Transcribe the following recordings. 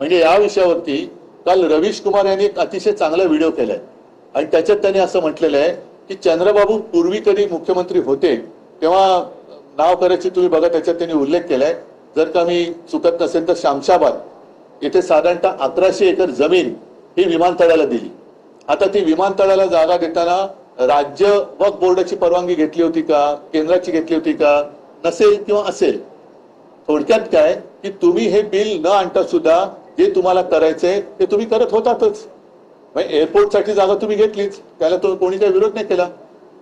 म्हणजे या विषयावरती काल रवीश कुमार यांनी एक अतिशय चांगला व्हिडिओ केलाय आणि त्याच्यात त्यांनी असं म्हटलेलं आहे की चंद्रबाबू पूर्वी कधी मुख्यमंत्री होते तेव्हा नाव करायची तुम्ही बघा, त्याच्यात त्यांनी उल्लेख केलाय. जर का मी चुकत नसेल तर शामशाबाद येथे साधारणतः 1100 एकर जमीन ही विमानतळाला दिली. आता ती विमानतळाला जागा देताना राज्य वक्फ बोर्डाची परवानगी घेतली होती का, केंद्राची घेतली होती का, नसेल किंवा असेल. थोडक्यात काय की तुम्ही हे बिल न आणता सुद्धा जे तुम्हाला करायचंय ते तुम्ही करत होतातच. एअरपोर्टसाठी जागा तुम्ही घेतलीच, त्याला तो कोणी काही विरोध नाही केला.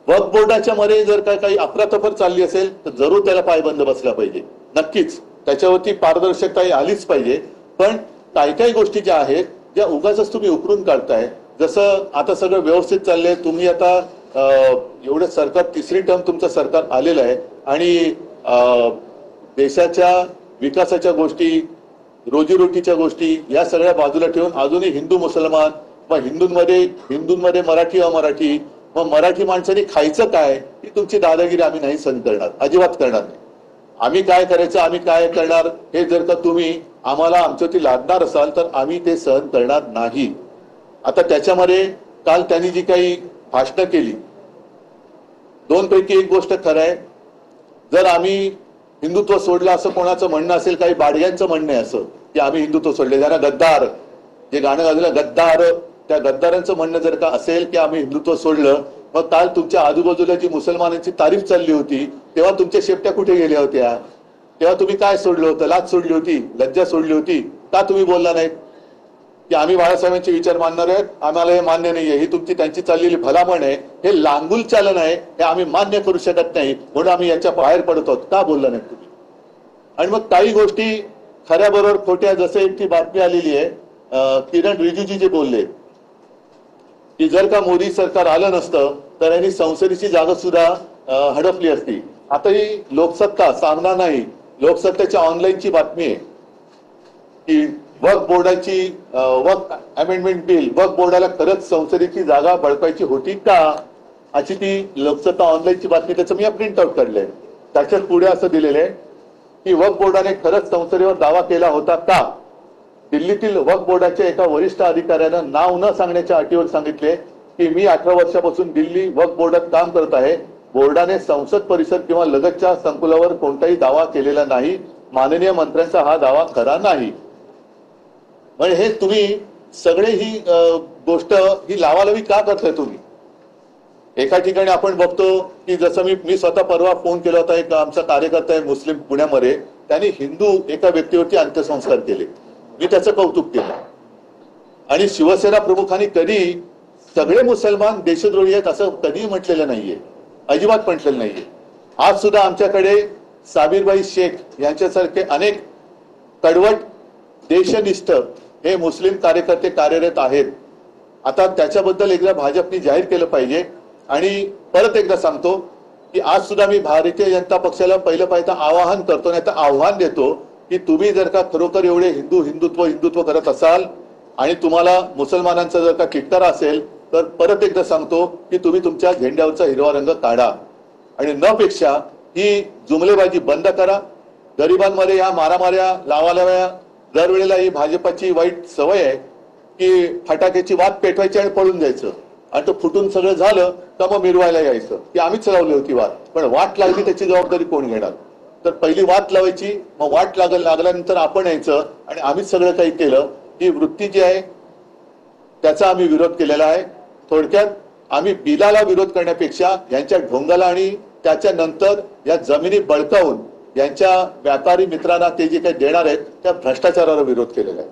वक्फ बोर्डाच्या मध्ये जर काही अफरातफर चालली असेल तर जरूर त्याला पायबंद बसला पाहिजे. नक्कीच त्याच्यावरती पारदर्शकता आलीच पाहिजे. पण काही गोष्टी ज्या आहेत ज्या उगाच तुम्ही उकरून काढताय, जसं आता सगळं व्यवस्थित चाललंय. तुम्ही आता एवढं सरकार तिसरी टर्म तुमचं सरकार आलेलं आहे आणि देशाच्या विकासाच्या गोष्टी, रोजीरोटीच्या गोष्टी या सगळ्या बाजूला ठेवून अजूनही हिंदू मुसलमान व हिंदूंमध्ये मराठी अमराठी मग मराठी माणसांनी खायचं काय ही तुमची दादागिरी आम्ही नाही सहन करणार, अजिबात करणार नाही. आम्ही काय करायचं, आम्ही काय करणार हे जर का तुम्ही आम्हाला आमच्यावरती लादणार असाल तर आम्ही ते सहन करणार नाही. आता त्याच्यामध्ये काल त्यांनी जी काही भाषणं केली, दोनपैकी एक गोष्ट खरं आहे. जर आम्ही हिंदुत्व सोडलं असं कोणाचं म्हणणं असेल, काही बाडग्यांचं म्हणणं आहे असं की आम्ही हिंदुत्व सोडले, ज्यांना गद्दार जे गाणं गाजलं गद्दार, त्या गद्दारांचं म्हणणं जर का असेल की आम्ही हिंदुत्व सोडलं, मग काल तुमच्या आजूबाजूला जी मुसलमानांची तारीफ चालली होती तेव्हा तुमच्या शेपट्या कुठे गेल्या होत्या? तेव्हा तुम्ही काय सोडलं होतं? लाज सोडली होती, लज्जा सोडली होती का? तुम्ही बोलला नाहीत की आम्ही बाळासाहेबांचे विचार मानणार आहेत, आम्हाला हे मान्य नाहीये, ही तुमची त्यांची चाललेली भलामण आहे, हे लांगुल चालन आहे, हे आम्ही मान्य करू शकत नाही म्हणून आम्ही याच्या बाहेर पडत आहोत, का बोलला नाही तुम्ही? आणि मग काही गोष्टी खऱ्या बरोबर खोट्या, जसं एक ती बातमी आलेली आहे किरण रिजिजू जे बोलले की जर का मोदी सरकार आलं नसतं तर यांनी संसदेची जागा सुद्धा हडपली असती. आता ही लोकसत्ता सामना नाही, लोकसत्तेच्या ऑनलाईनची बातमी आहे की वक्फ बोर्डाची वक्फ अमेंडमेंट बिल, वक्फ बोर्डाला खरंच संसदेची जागा बळकायची होती का, अशी ती लोकसत्ता ऑनलाईनची बातमी. त्याचं मी प्रिंट आउट काढलंय. त्याच्यात पुढे असं दिलेलं आहे की वक्फ बोर्डाने खरंच संसदेवर दावा केला होता का? दिल्लीतील वक्फ बोर्डाच्या एका वरिष्ठ अधिकाऱ्यानं नाव न सांगण्याच्या अटीवर सांगितले की मी 18 वर्षापासून दिल्ली वक्फ बोर्डात काम करत आहे. बोर्डाने संसद परिसर किंवा लगतच्या संकुलावर कोणताही दावा केलेला नाही. माननीय मंत्र्यांचा हा दावा खरा नाही. म्हणजे हे तुम्ही सगळे ही गोष्ट ही लावालावी का करताय तुम्ही? एका ठिकाणी आपण बघतो की जसं मी स्वतः परवा फोन केला होता, एक आमचा कार्यकर्ता आहे मुस्लिम पुण्यामध्ये, त्यांनी हिंदू एका व्यक्तीवरती अंत्यसंस्कार केले. मी त्याचं कौतुक केलं. आणि शिवसेना प्रमुखांनी कधी सगळे मुसलमान देशद्रोही आहेत असं कधीही म्हटलेलं नाहीये, अजिबात म्हटलेलं नाहीये. आज सुद्धा आमच्याकडे साबीरबाई शेख यांच्यासारखे अनेक कडवट देशनिष्ठ हे मुस्लिम कार्यकर्ते कार्यरत आहेत. आता त्याच्याबद्दल एकदा भाजपने जाहीर केलं पाहिजे. आणि परत एकदा सांगतो की आज सुद्धा मी भारतीय जनता पक्षाला पहिलं पाहिजे आवाहन करतो, नाही तर आव्हान देतो की तुम्ही जर का खरोखर एवढे हिंदुत्व करत असाल आणि तुम्हाला मुसलमानांचा जर का तिटकारा असेल तर परत एकदा सांगतो की तुम्ही तुमच्या झेंड्यावरचा हिरवा रंग काढा आणि न पेक्षा ही जुमलेबाजी बंद करा. गरिबांमध्ये या मारामाऱ्या लावालाव्या दरवेळेला ही भाजपाची वाईट सवय आहे की फटाक्याची वात पेटवायची आणि पळून जायचं आणि तो फुटून सगळं झालं तर मग मिरवायला यायचं की आम्हीच लावली होती वाट. पण वाट लागली त्याची जबाबदारी कोण घेणार? तर पहिली वाट लावायची, मग वाट लागल्यानंतर आपण यायचं आणि आम्हीच सगळं काही केलं. ही वृत्ती जी आहे त्याचा आम्ही विरोध केलेला आहे. थोडक्यात आम्ही बिलाला विरोध करण्यापेक्षा यांच्या ढोंगाला आणि त्याच्यानंतर या जमिनी बळकावून यांच्या व्यापारी मित्रांना ते जे काही देणार आहेत त्या भ्रष्टाचाराला विरोध केलेला आहे.